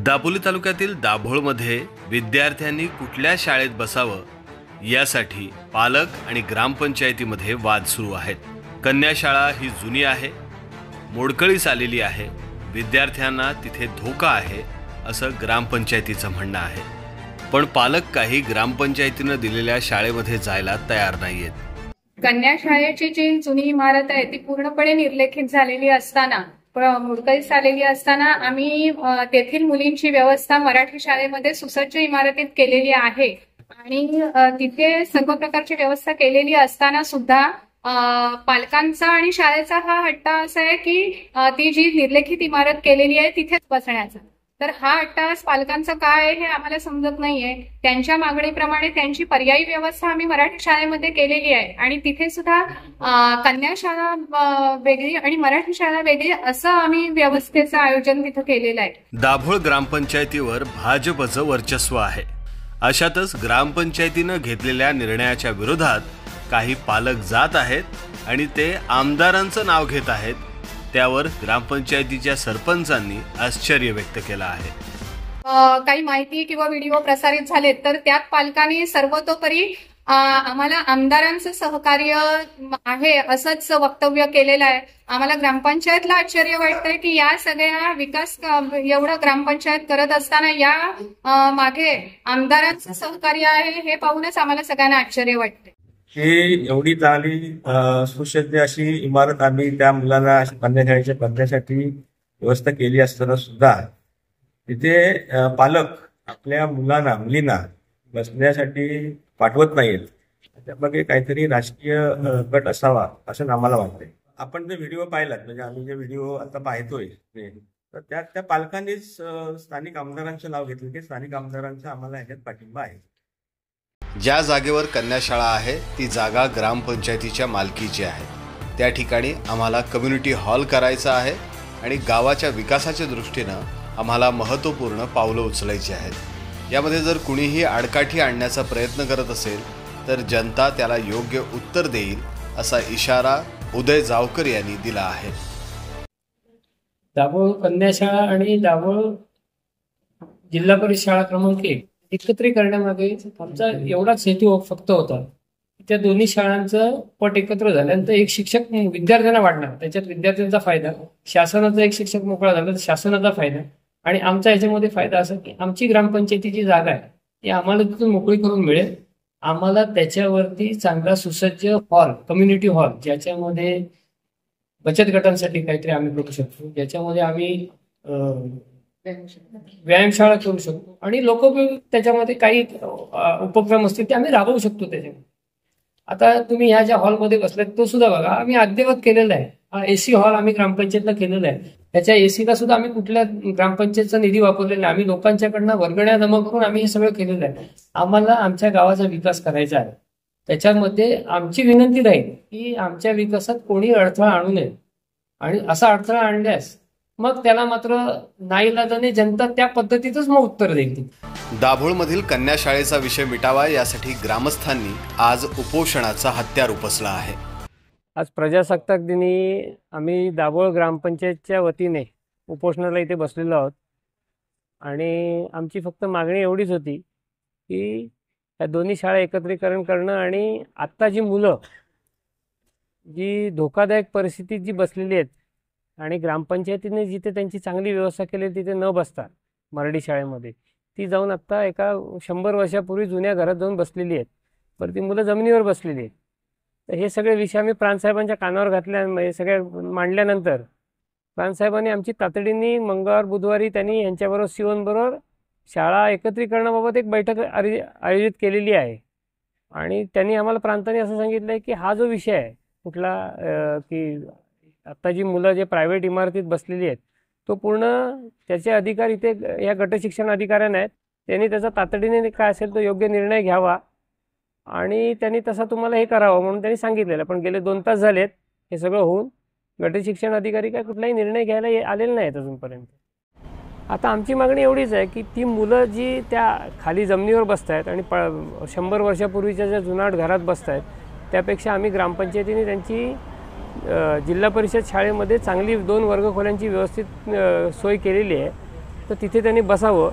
दापोली तालुक्यातील दाभोळमध्ये विद्यार्थ्यांनी कुठल्या शाळेत बसावं यासाठी पालक आणि ग्रामपंचायतीमध्ये वाद सुरू आहेत। कन्या शाळा ही जुनी आहे, मोडकळीस आलेली आहे, विद्यार्थ्यांना तिथे धोका आहे असं ग्रामपंचायतीचं म्हणणं आहे। पण पालक काही ग्रामपंचायतीनं दिलेल्या शाळेमध्ये जायला तयार नाहीयेत। कन्या शाळेची जी जुनी इमारत आहे ती पूर्णपणे निर्लेखित झालेली असताना, मोडकळीस आलेली असताना आम्ही तेथील मुलींची व्यवस्था मराठी शाळेमध्ये सुसज्ज इमारतीत केलेली आहे आणि तिथे सर्व प्रकारची व्यवस्था केलेली असताना सुद्धा पालकांचा आणि शाळेचा हा हट्ट असा आहे की ती जी निर्लेखित इमारत केलेली आहे तिथेच बसण्याचा। तर हा हट्ट पालकांचा काय आहे हे आम्हाला समजत नाहीये। त्यांच्या मागणीप्रमाणे त्यांची पर्यायी व्यवस्था आम्ही मराठी शाळेमध्ये केलेली आहे आणि तिथे सुद्धा कन्या शाळा वेगळी आणि मराठी शाळा वेगळी असं आम्ही व्यवस्थेचं आयोजन तिथे केलेलं आहे। दाभोळ ग्रामपंचायतीवर भाजपचं वर्चस्व आहे। अशातच ग्रामपंचायतीनं घेतलेल्या निर्णयाच्या विरोधात काही पालक जात आहेत आणि ते आमदारांचं नाव घेत आहेत। त्यावर ग्रामपंचायतीच्या सरपंचांनी आश्चर्य व्यक्त केलं आहे। काही माहिती किंवा व्हिडिओ प्रसारित झाले तर त्यात पालकांनी सर्वतोपरी आम्हाला आमदारांचं सहकार्य आहे असंच वक्तव्य केलेलं आहे। आम्हाला ग्रामपंचायतला आश्चर्य वाटतंय की या सगळ्या विकास एवढं ग्रामपंचायत करत असताना या मागे आमदारांचं सहकार्य आहे हे पाहूनच आम्हाला सगळ्यांना आश्चर्य वाटतंय। ही एवढी चांगली सुसज्ज अशी इमारत आम्ही त्या मुलांना कन्या शाळेच्या बसण्यासाठी व्यवस्था केली असताना सुद्धा तिथे पालक आपल्या मुलींना बसण्यासाठी पाठवत नाहीत। त्यामागे काहीतरी राजकीय गट असावा असं आम्हाला वाटतंय। आपण जे व्हिडिओ पाहिलात, म्हणजे आम्ही जे व्हिडिओ आता पाहतोय तर त्यात त्या पालकांनीच स्थानिक आमदारांचं नाव घेतलं की स्थानिक आमदारांचा आम्हाला ह्याच्यात पाठिंबा आहे। ज्या जागेवर कन्या शाळा आहे ती जागा ग्रामपंचायतीच्या मालकीची आहे। त्या ठिकाणी आम्हाला कम्युनिटी हॉल करायचा आहे आणि गावाच्या विकासाच्या दृष्टीनं आम्हाला महत्त्वपूर्ण पावलं उचलायची आहेत। यामध्ये जर कुणीही आडकाठी आणण्याचा प्रयत्न करत असेल तर जनता त्याला योग्य उत्तर देईल असा इशारा उदय जावकर यांनी दिला आहे। दाभोळ कन्या शाळा आणि दाभोळ जिल्हा परिषद शाळा क्रमांक 1 एकत्रित करण्यामागे आमचा एवढाच हेतू फक्त होता। त्या दोन्ही शाळांचं पट एकत्र झाल्यानंतर एक शिक्षक विद्यार्थ्यांना वाढणार, त्याच्यात विद्यार्थ्यांचा फायदा, शासनाचा एक शिक्षक मोकळा झाला तर शासनाचा फायदा आणि आमचा याच्यामध्ये फायदा असा की आमची ग्रामपंचायतीची जागा आहे ती आम्हाला तिथून मोकळी करून मिळेल। आम्हाला त्याच्यावरती चांगला सुसज्ज हॉल, कम्युनिटी हॉल, ज्याच्यामध्ये बचत गटांसाठी काहीतरी आम्ही करू शकतो, ज्याच्यामध्ये आम्ही व्यायामशाळा करू शकतो आणि लोकोपयोगी त्याच्यामध्ये काही उपक्रम असतील ते आम्ही राबवू शकतो त्याच्यामध्ये। आता तुम्ही ह्या ज्या हॉलमध्ये बसलात तो सुद्धा बघा, आम्ही अद्ययावत केलेला आहे। हा एसी हॉल आम्ही ग्रामपंचायतला केलेला आहे। त्याच्या एसीला सुद्धा आम्ही कुठल्या ग्रामपंचायतचा निधी वापरलेला आहे, आम्ही लोकांच्याकडनं वर्गण्या जमा करून आम्ही हे सगळं केलेलं आहे। आम्हाला आमच्या गावाचा विकास करायचा आहे। त्याच्यामध्ये आमची विनंती राहील की आमच्या विकासात कोणी अडथळा आणू नये आणि असा अडथळा आणल्यास मग त्याला मात्र नाईलाजाने जनता त्या पद्धतीतच मग उत्तर देईल। दाभोळमधील कन्या शाळेचा विषय मिटावा यासाठी ग्रामस्थांनी आज उपोषणाचा हत्यार उपसला आहे। आज प्रजासत्ताक दिनी आम्ही दाभोळ ग्रामपंचायतच्या वतीने उपोषणाला इथे बसलेलो आहोत आणि आमची फक्त मागणी एवढीच होती की या दोन्ही शाळा एकत्रीकरण करणं आणि आत्ता जी मुलं जी धोकादायक परिस्थितीत जी बसलेली आहेत आणि ग्रामपंचायतीने जिथे त्यांची चांगली व्यवस्था केली तिथे न बसता मराठी शाळेमध्ये ती जाऊन आत्ता एका 100 वर्षापूर्वी जुन्या घरात जाऊन बसलेली आहेत, पण ती मुलं जमिनीवर बसलेली आहेत। तर हे सगळे विषय आम्ही प्रांतसाहेबांच्या कानावर घातल्या, सगळे मांडल्यानंतर प्रांतसाहेबांनी आमची तातडीने मंगळवार बुधवारी त्यांनी यांच्याबरोबर सीओंबरोबर शाळा एकत्रीकरणाबाबत एक बैठक आयोजित केलेली आहे आणि त्यांनी आम्हाला प्रांताने असं सांगितलं आहे की हा जो विषय आहे कुठला की आत्ता जी मुलं जे प्रायव्हेट इमारतीत बसलेली आहेत तो पूर्ण त्याचे अधिकार इथे या गटशिक्षण अधिकाऱ्यांना आहेत। त्यांनी त्याचा तातडीने काय असेल तो योग्य निर्णय घ्यावा आणि त्यांनी तसा तुम्हाला हे करावं म्हणून त्यांनी सांगितलेलं। पण गेले 2 तास झालेत हे सगळं होऊन गटशिक्षण अधिकारी काय कुठलाही निर्णय घ्यायला आलेले नाहीत अजूनपर्यंत। आता आमची मागणी एवढीच आहे की ती मुलं जी त्या खाली जमिनीवर बसत आहेत आणि 100 वर्षापूर्वीच्या ज्या जुनाट घरात बसत आहेत त्यापेक्षा आम्ही ग्रामपंचायतीने त्यांची जिल्हा परिषद शाळेमध्ये चांगली 2 वर्गखोल्यांची व्यवस्थित सोय केलेली आहे। तर तिथे त्यांनी बसावं.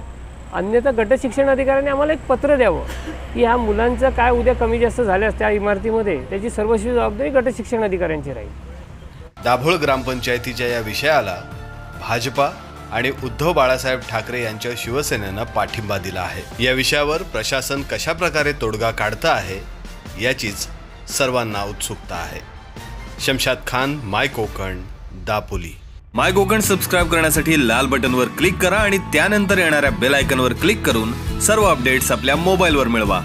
अन्यथा गट शिक्षण अधिकाऱ्याने आम्हाला एक पत्र द्यावं की ह्या मुलांचं काय उद्या कमी जास्त झाल्यास त्या इमारतीमध्ये त्याची सर्वस्वी जबाबदारी गट शिक्षण अधिकाऱ्यांची राहील. दाभोळ ग्रामपंचायतीच्या या विषयाला भाजपा आणि उद्धव बाळासाहेब ठाकरे यांच्या शिवसेनेनं पाठिंबा दिला आहे. या विषयावर प्रशासन कशा प्रकारे तोडगा काढतं आहे याचीच सर्वांना उत्सुकता आहे. शमशाद खान, माय कोकण, दापोली. माय कोकण सबस्क्राईब करण्यासाठी लाल बटनवर क्लिक करा आणि त्यानंतर येणाऱ्या बेल आयकॉनवर क्लिक करून सर्व अपडेट्स आपल्या मोबाईलवर मिळवा.